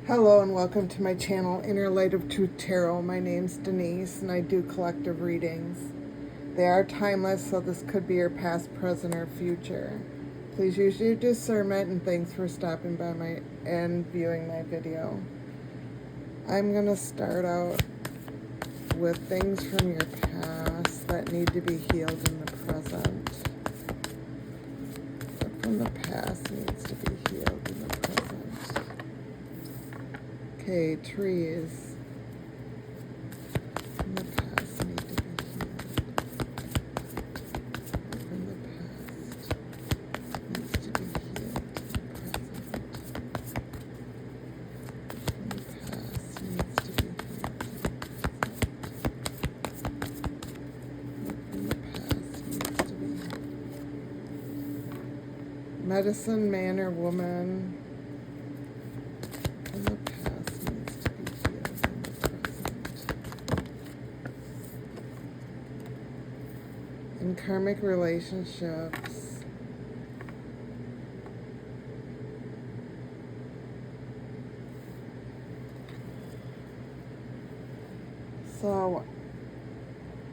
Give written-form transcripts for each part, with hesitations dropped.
Hello and welcome to my channel, Inner Light of Truth Tarot. My name's Denise and I do collective readings. They are timeless, so this could be your past, present, or future. Please use your discernment, and thanks for stopping by and viewing my video. I'm going to start out with things from your past that need to be healed in the present. What from the past needs to be healed in the present? Okay, trees from the past need to be healed. From the past needs to be healed in the present. From the past needs to be healed in the present. From the past needs to be healed. Medicine man or woman. From the past needs to be healed in the present. In karmic relationships, so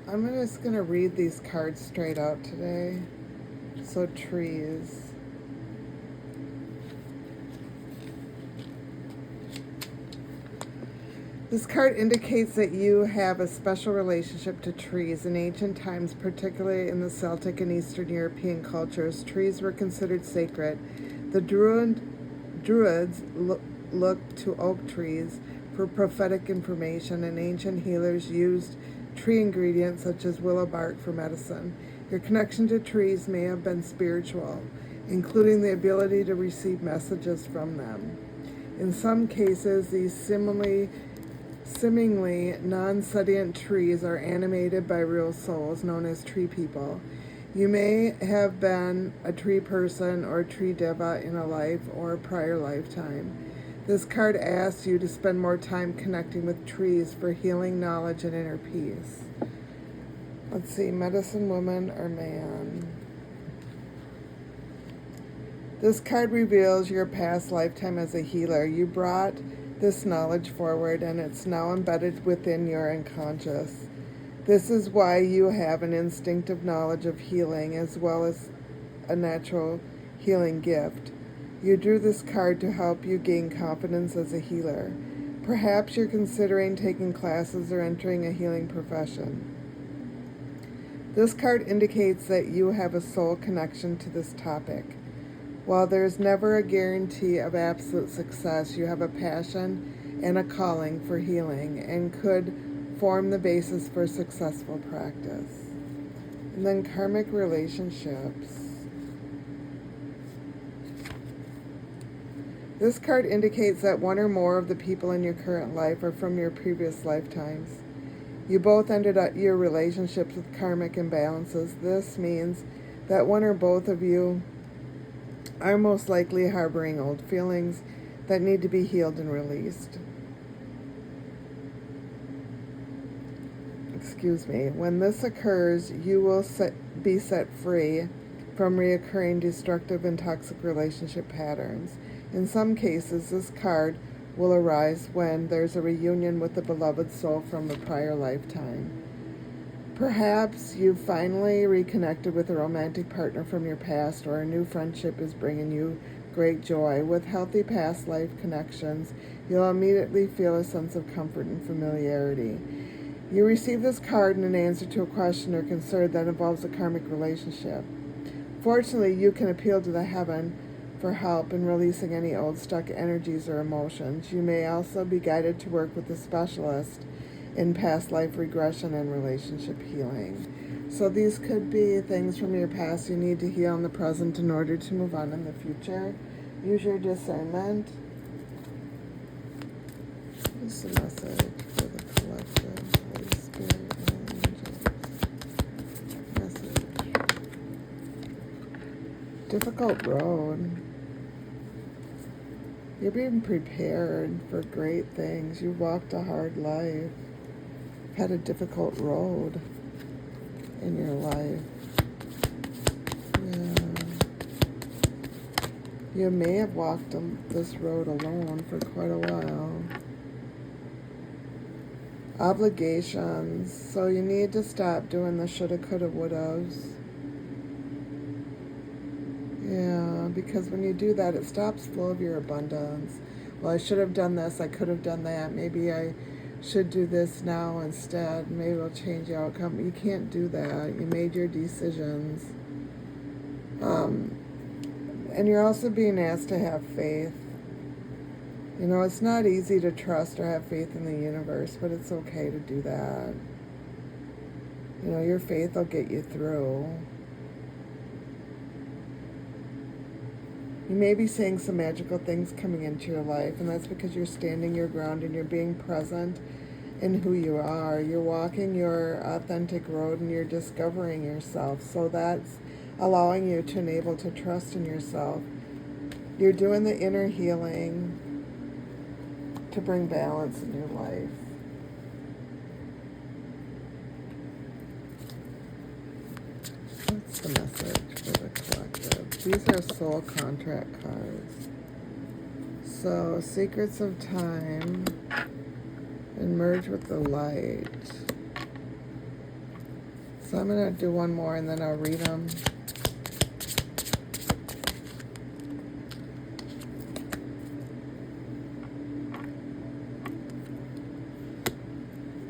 I'm just going to read these cards straight out today. So trees. This card indicates that you have a special relationship to trees. In ancient times, particularly in the Celtic and Eastern European cultures, trees were considered sacred. The Druids looked to oak trees for prophetic information, and ancient healers used tree ingredients such as willow bark for medicine. Your connection to trees may have been spiritual, including the ability to receive messages from them. In some cases, these seemingly non-sentient trees are animated by real souls known as tree people. You may have been a tree person or a tree deva in a life or a prior lifetime. This card asks you to spend more time connecting with trees for healing, knowledge, and inner peace. Let's see, medicine woman or man. This card reveals your past lifetime as a healer. You brought this knowledge forward, and it's now embedded within your unconscious. This is why you have an instinctive knowledge of healing as well as a natural healing gift. You drew this card to help you gain confidence as a healer. Perhaps you're considering taking classes or entering a healing profession. This card indicates that you have a soul connection to this topic. While there's never a guarantee of absolute success, you have a passion and a calling for healing and could form the basis for successful practice. And then karmic relationships. This card indicates that one or more of the people in your current life are from your previous lifetimes. You both ended up your relationships with karmic imbalances. This means that one or both of you are most likely harboring old feelings that need to be healed and released. Excuse me. When this occurs, you will be set free from reoccurring destructive and toxic relationship patterns. In some cases, this card will arise when there's a reunion with the beloved soul from a prior lifetime. Perhaps you've finally reconnected with a romantic partner from your past, or a new friendship is bringing you great joy. With healthy past life connections, you'll immediately feel a sense of comfort and familiarity. You receive this card in an answer to a question or concern that involves a karmic relationship. Fortunately, you can appeal to the heaven for help in releasing any old stuck energies or emotions. You may also be guided to work with a specialist in past life regression and relationship healing. So these could be things from your past you need to heal in the present in order to move on in the future. Use your discernment. What's the message for the collective? Holy Spirit and angels. Message. Difficult road. You're being prepared for great things. You walked a hard life. Had a difficult road in your life. Yeah. You may have walked this road alone for quite a while. Obligations. So you need to stop doing the shoulda, coulda, wouldas. Yeah, because when you do that, it stops flow of your abundance. Well, I should have done this. I could have done that. Maybe I should do this now instead. Maybe it'll change the outcome. You can't do that. You made your decisions. And you're also being asked to have faith. You know, it's not easy to trust or have faith in the universe, but it's okay to do that. You know, your faith will get you through. You may be seeing some magical things coming into your life, and that's because you're standing your ground and you're being present in who you are. You're walking your authentic road and you're discovering yourself. So that's allowing you to enable to trust in yourself. You're doing the inner healing to bring balance in your life. What's the message for the collective? These are soul contract cards. So, secrets of time and merge with the light. So I'm going to do one more and then I'll read them.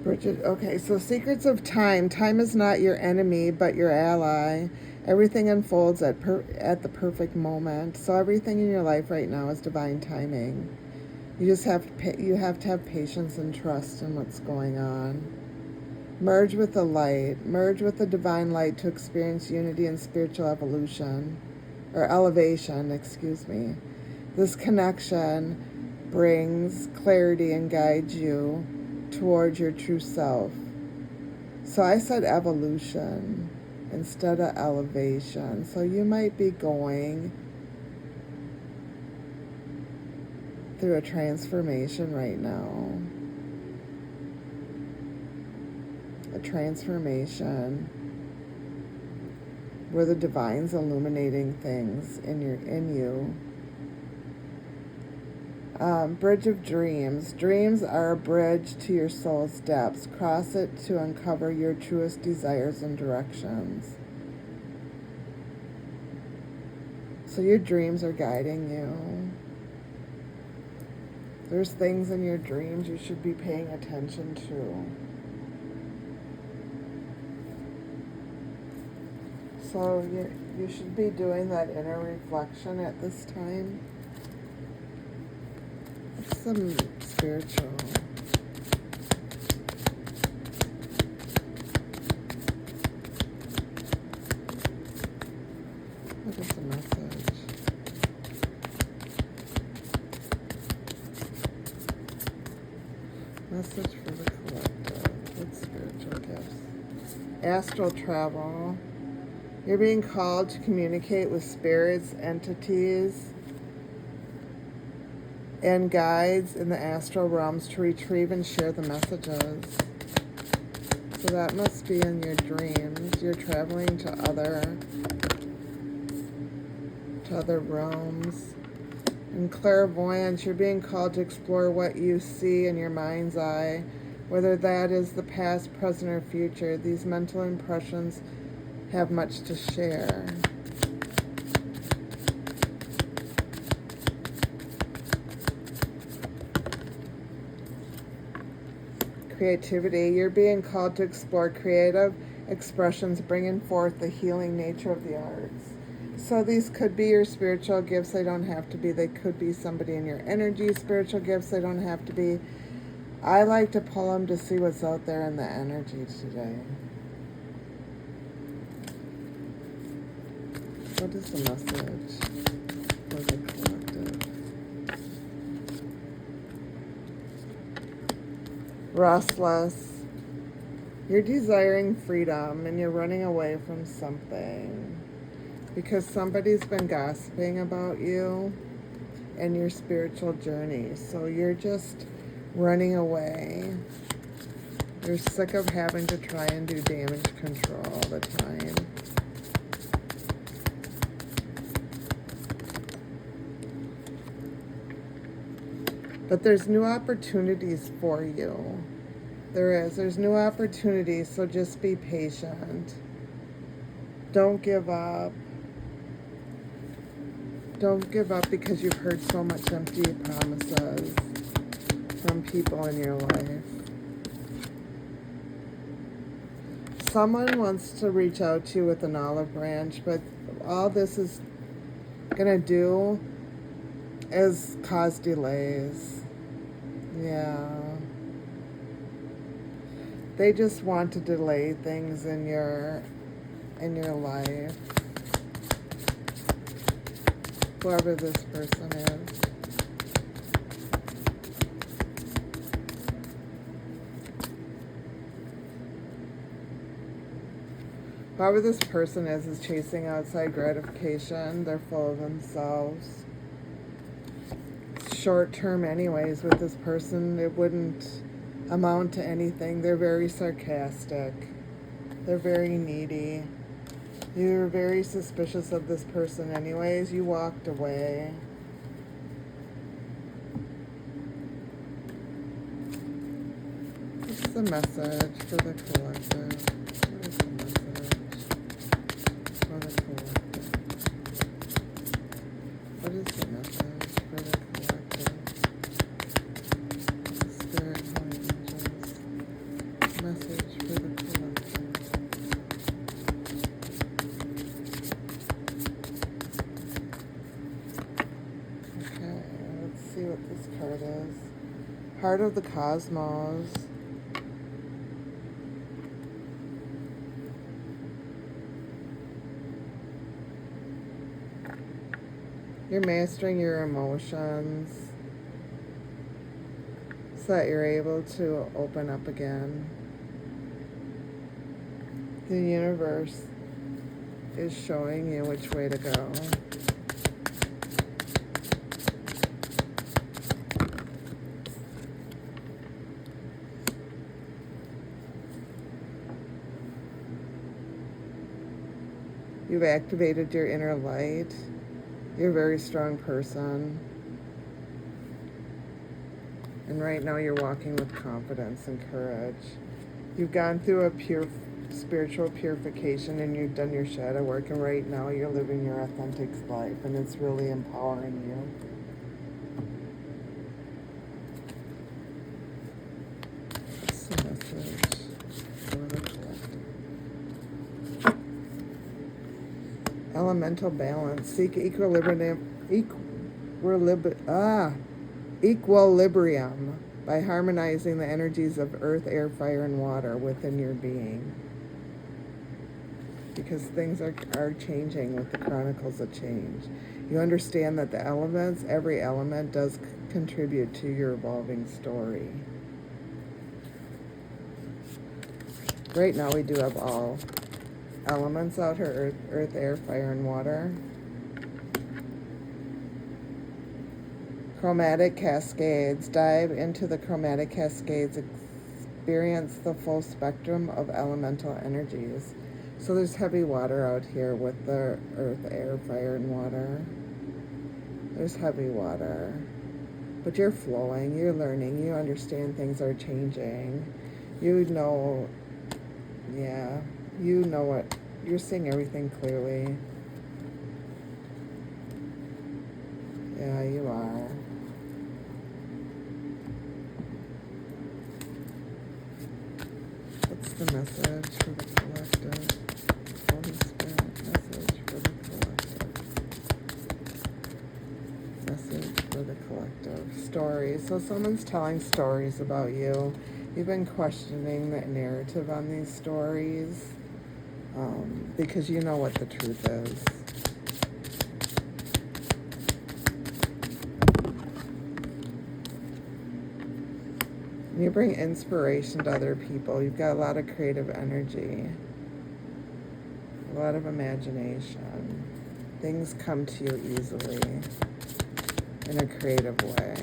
Bridget, okay, so secrets of time. Time is not your enemy, but your ally. Everything unfolds at the perfect moment. So everything in your life right now is divine timing. You just have to have patience and trust in what's going on. Merge with the light. Merge with the divine light to experience unity and spiritual evolution, or elevation, excuse me. This connection brings clarity and guides you towards your true self. So I said evolution instead of elevation. So you might be going through a transformation right now. A transformation where the divine's illuminating things in you. Bridge of dreams. Dreams are a bridge to your soul's depths. Cross it to uncover your truest desires and directions. So your dreams are guiding you. There's things in your dreams you should be paying attention to. So you should be doing that inner reflection at this time. Some spiritual. What is the message? Message for the collective. What spiritual gifts? Astral travel. You're being called to communicate with spirits, entities, and guides in the astral realms to retrieve and share the messages. So that must be in your dreams. You're traveling to other realms. In clairvoyance, you're being called to explore what you see in your mind's eye, whether that is the past, present, or future. These mental impressions have much to share. Creativity. You're being called to explore creative expressions, bringing forth the healing nature of the arts. So these could be your spiritual gifts. They don't have to be. They could be somebody in your energy spiritual gifts. They don't have to be. I like to pull them to see what's out there in the energy today. What is the message for the collective? Restless. You're desiring freedom and you're running away from something because somebody's been gossiping about you and your spiritual journey. So you're just running away. You're sick of having to try and do damage control all the time. But there's new opportunities for you. There's new opportunities, so just be patient. Don't give up. Don't give up because you've heard so much empty promises from people in your life. Someone wants to reach out to you with an olive branch, but all this is going to do is cause delays. Yeah. They just want to delay things in your life. Whoever this person is. Whoever this person is chasing outside gratification. They're full of themselves. Short term anyways with this person. It wouldn't amount to anything. They're very sarcastic. They're very needy. You're very suspicious of this person anyways. You walked away. What's the message for the collective? What is the message for the collective? What is the message for the collective? Spirit angels. Message for the collective. Okay, let's see what this card is. Heart of the Cosmos. You're mastering your emotions so that you're able to open up again. The universe is showing you which way to go. You've activated your inner light. You're a very strong person. And right now you're walking with confidence and courage. You've gone through a pure spiritual purification and you've done your shadow work, and right now you're living your authentic life, and it's really empowering you. What's the message for the collective? Elemental balance. Seek equilibrium by harmonizing the energies of earth, air, fire, and water within your being. Because things are changing with the Chronicles of Change. You understand that the elements, every element does contribute to your evolving story. Right now we do have all elements out here: earth, air, fire, and water. Chromatic cascades. Dive into the chromatic cascades. Experience the full spectrum of elemental energies. So there's heavy water out here with the earth, air, fire, and water. There's heavy water. But you're flowing, you're learning, you understand things are changing. You know, yeah, you know what, you're seeing everything clearly. Yeah, you are. What's the message for the collective? Holy Spirit, message for the collective. Message for the collective. Stories. So someone's telling stories about you. You've been questioning the narrative on these stories because you know what the truth is. You bring inspiration to other people. You've got a lot of creative energy, a lot of imagination. Things come to you easily in a creative way.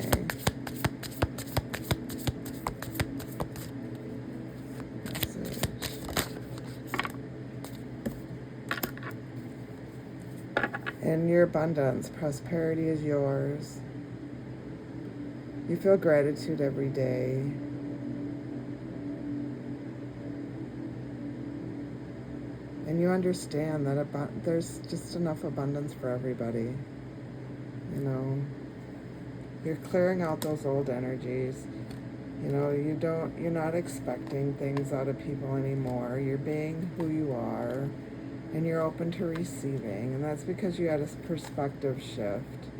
Message. In your abundance, prosperity is yours. You feel gratitude every day. And you understand that there's just enough abundance for everybody. You know, you're clearing out those old energies. You know, you're not expecting things out of people anymore. You're being who you are, and you're open to receiving. And that's because you had a perspective shift.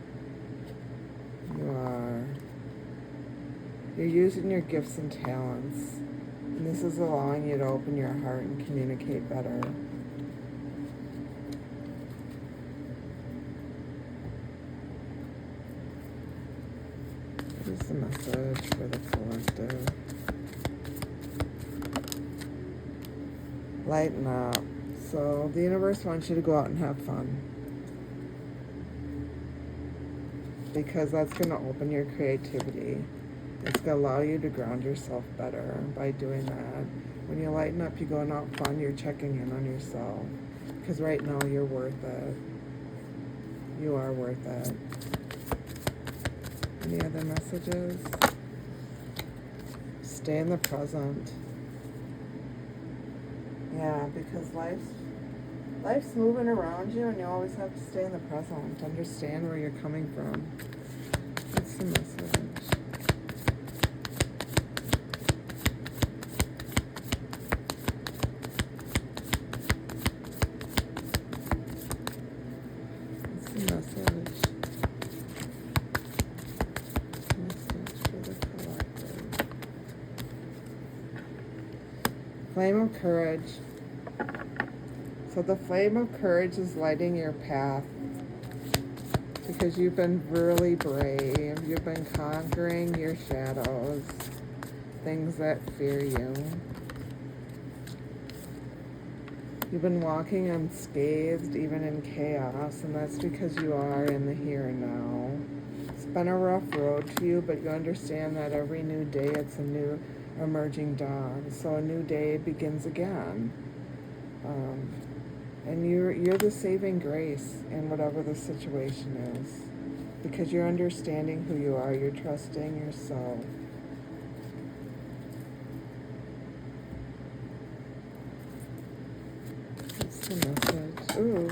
You are. You're using your gifts and talents. And this is allowing you to open your heart and communicate better. What is the message for the collective? Lighten up. So the universe wants you to go out and have fun. Because that's going to open your creativity. It's going to allow you to ground yourself better by doing that. When you lighten up, you go and out fun, you're checking in on yourself. Because right now you're worth it. You are worth it. Any other messages? Stay in the present. Yeah, because life's moving around you, and you always have to stay in the present. Understand where you're coming from. What's the message? What's the message? Flame of courage. So the flame of courage is lighting your path because you've been really brave. You've been conquering your shadows, things that fear you. You've been walking unscathed, even in chaos, and that's because you are in the here and now. It's been a rough road to you, but you understand that every new day, it's a new emerging dawn. So a new day begins again. And you're the saving grace in whatever the situation is. Because you're understanding who you are. You're trusting yourself. What's the message? Ooh.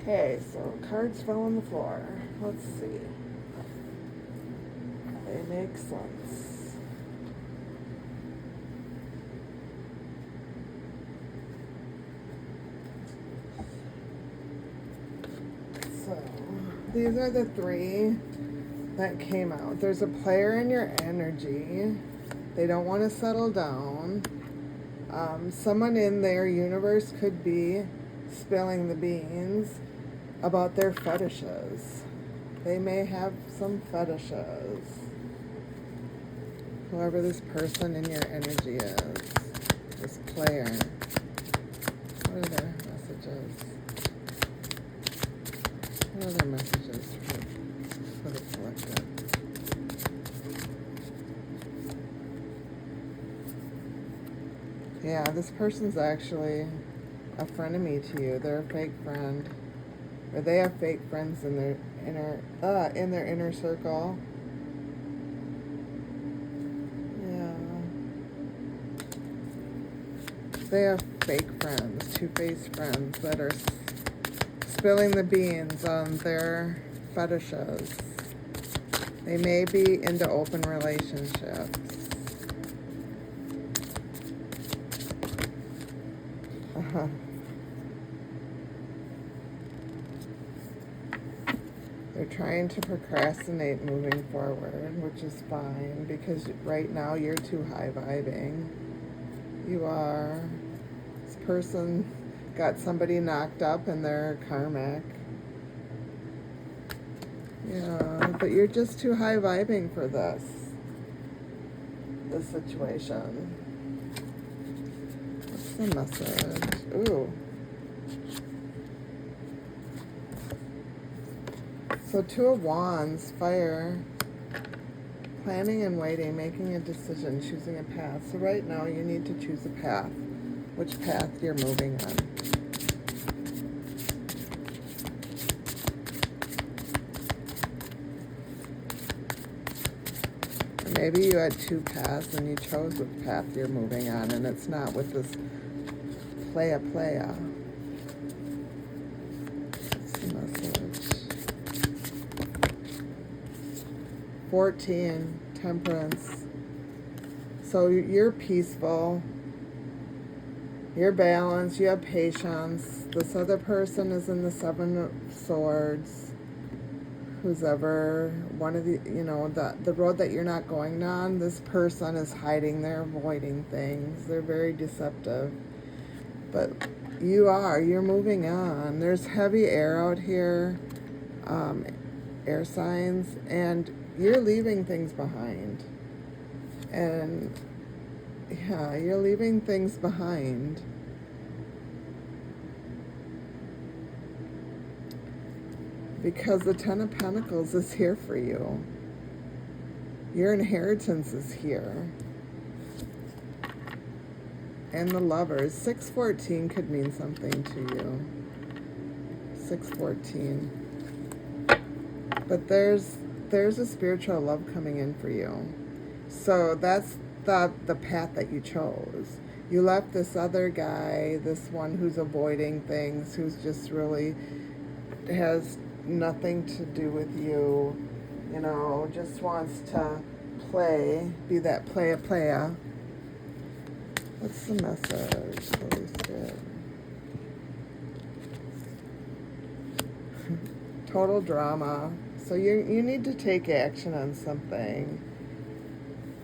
Okay, so cards fell on the floor. Let's see. They make sense. So, these are the three that came out. There's a player in your energy. They don't want to settle down. Someone in their universe could be spilling the beans about their fetishes. They may have some fetishes. Whoever this person in your energy is, this player. What are their messages? What are their messages for the collective? Yeah, this person's actually a frenemy to you. They're a fake friend. Or they have fake friends in their inner circle. Yeah. They have fake friends, two-faced friends that are spilling the beans on their fetishes. They may be into open relationships. They're trying to procrastinate moving forward, which is fine because right now you're too high vibing. You are. This person got somebody knocked up and they're karmic. Yeah, but you're just too high vibing for this situation. What's the message? Ooh. So Two of Wands, fire, planning and waiting, making a decision, choosing a path. So right now you need to choose a path, which path you're moving on. Maybe you had two paths and you chose which path you're moving on, and it's not with this playa. What's the message? 14, temperance. So you're peaceful, you're balanced, you have patience. This other person is in the 7 of Swords. Who's ever one of the, the road that you're not going on, this person is hiding, they're avoiding things, they're very deceptive. But you're moving on. There's heavy air out here, air signs, and you're leaving things behind. And yeah, you're leaving things behind. Because the 10 of Pentacles is here for you. Your inheritance is here. And the Lovers. 614 could mean something to you. 614. But there's a spiritual love coming in for you. So that's the path that you chose. You left this other guy, this one who's avoiding things, who's just really has nothing to do with you, just wants to be that playa. What's the message, Holy Spirit? Total drama. So you need to take action on something.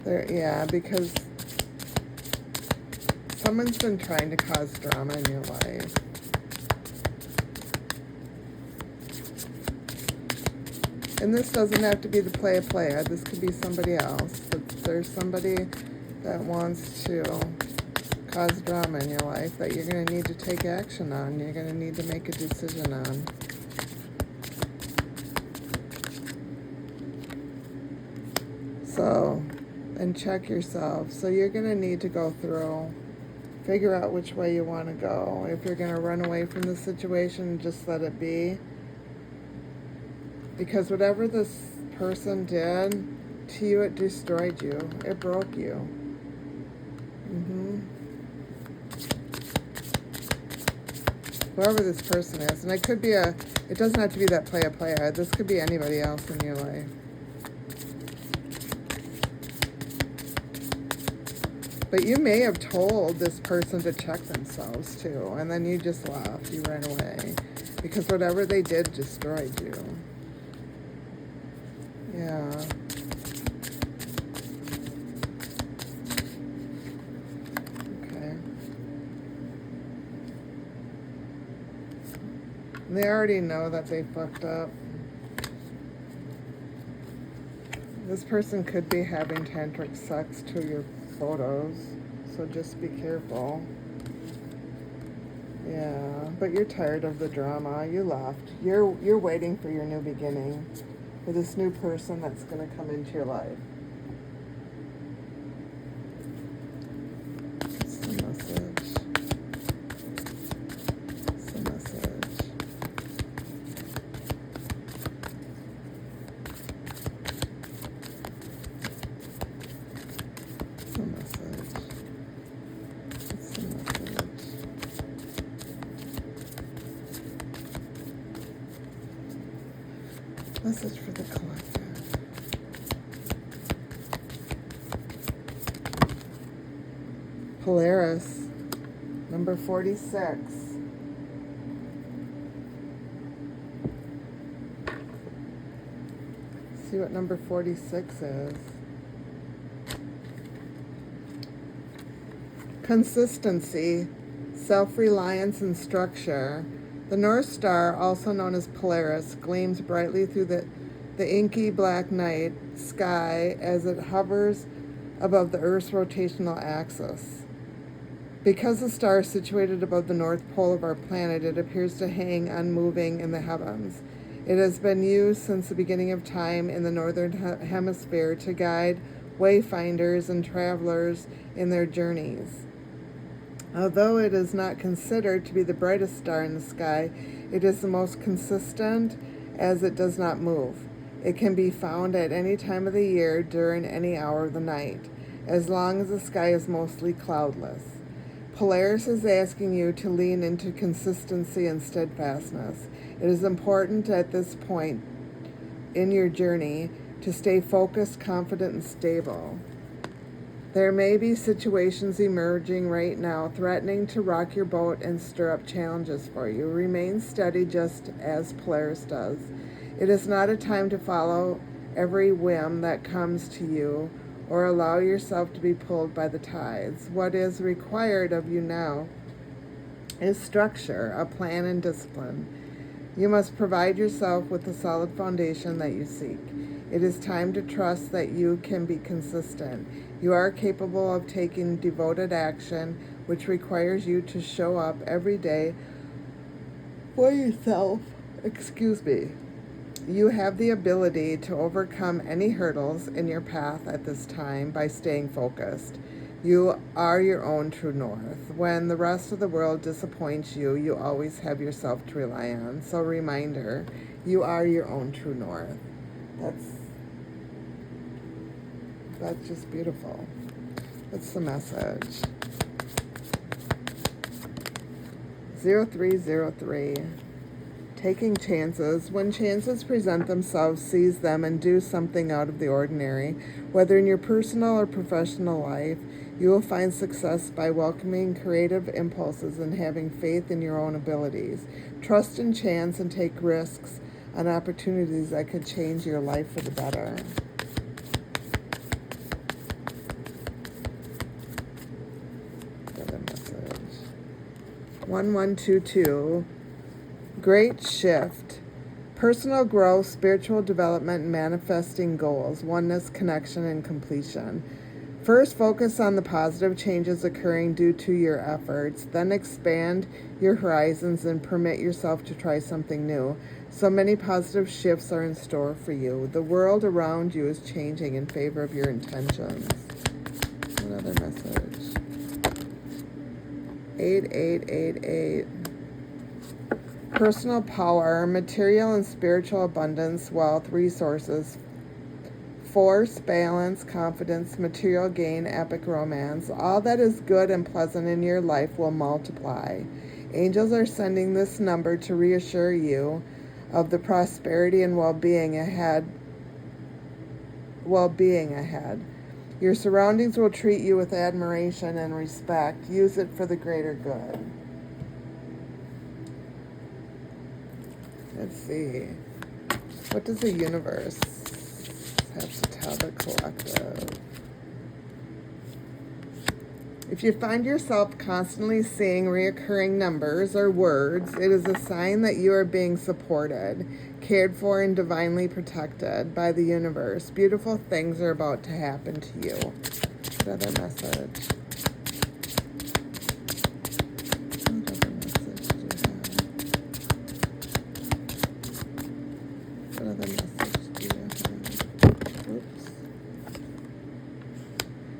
Because someone's been trying to cause drama in your life. And this doesn't have to be the playa. This could be somebody else. But there's somebody that wants to cause drama in your life that you're going to need to take action on. You're going to need to make a decision on. So, and check yourself. So you're going to need to go through, figure out which way you want to go. If you're going to run away from the situation, just let it be. Because whatever this person did to you, it destroyed you. It broke you. Whoever this person is. And it could be it doesn't have to be that playa. This could be anybody else in your life. But you may have told this person to check themselves too. And then you just left. You ran away. Because whatever they did destroyed you. Yeah. Okay. They already know that they fucked up. This person could be having tantric sex to your photos, so just be careful. Yeah, but you're tired of the drama. You left. You're waiting for your new beginning. For this new person that's going to come into your life. What's the message? What's the message? What's the message? What's the message? Message for the collective. Polaris, number 46. See what number 46 is. Consistency, self-reliance, and structure. The North Star, also known as Polaris, gleams brightly through the inky black night sky as it hovers above the Earth's rotational axis. Because the star is situated above the north pole of our planet, it appears to hang unmoving in the heavens. It has been used since the beginning of time in the northern hemisphere to guide wayfinders and travelers in their journeys. Although it is not considered to be the brightest star in the sky, it is the most consistent as it does not move. It can be found at any time of the year during any hour of the night, as long as the sky is mostly cloudless. Polaris is asking you to lean into consistency and steadfastness. It is important at this point in your journey to stay focused, confident, and stable. There may be situations emerging right now threatening to rock your boat and stir up challenges for you. Remain steady just as Polaris does. It is not a time to follow every whim that comes to you or allow yourself to be pulled by the tides. What is required of you now is structure, a plan, and discipline. You must provide yourself with the solid foundation that you seek. It is time to trust that you can be consistent. You are capable of taking devoted action, which requires you to show up every day for yourself. You have the ability to overcome any hurdles in your path at this time by staying focused. You are your own true north. When the rest of the world disappoints you, you always have yourself to rely on. So reminder, you are your own true north. That's just beautiful. What's the message? 0303. Taking chances. When chances present themselves, seize them and do something out of the ordinary. Whether in your personal or professional life, you will find success by welcoming creative impulses and having faith in your own abilities. Trust in chance and take risks on opportunities that could change your life for the better. Another message. 1122. Great shift. Personal growth, spiritual development, and manifesting goals, oneness, connection, and completion. First, focus on the positive changes occurring due to your efforts. Then expand your horizons and permit yourself to try something new. So many positive shifts are in store for you. The world around you is changing in favor of your intentions. Another message. 8888. Personal power, material and spiritual abundance, wealth, resources, force, balance, confidence, material gain, epic romance. All that is good and pleasant in your life will multiply. Angels are sending this number to reassure you of the prosperity and well-being ahead. Your surroundings will treat you with admiration and respect. Use it for the greater good. Let's see. What does the universe have to tell the collective? If you find yourself constantly seeing reoccurring numbers or words, it is a sign that you are being supported, cared for, and divinely protected by the universe. Beautiful things are about to happen to you. Another message.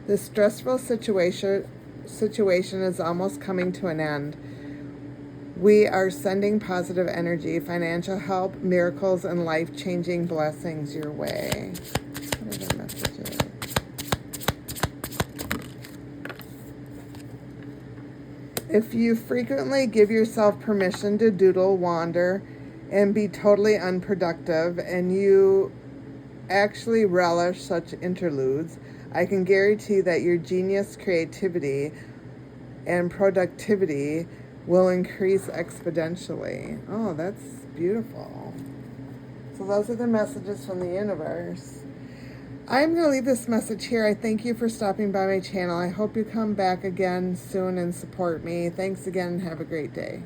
The stressful situation is almost coming to an end. We are sending positive energy, financial help, miracles, and life-changing blessings your way. What are the messages? If you frequently give yourself permission to doodle, wander, and be totally unproductive, and you actually relish such interludes, I can guarantee that your genius, creativity, and productivity will increase exponentially. Oh, that's beautiful. So those are the messages from the universe. I'm going to leave this message here. I thank you for stopping by my channel. I hope you come back again soon and support me. Thanks again and have a great day.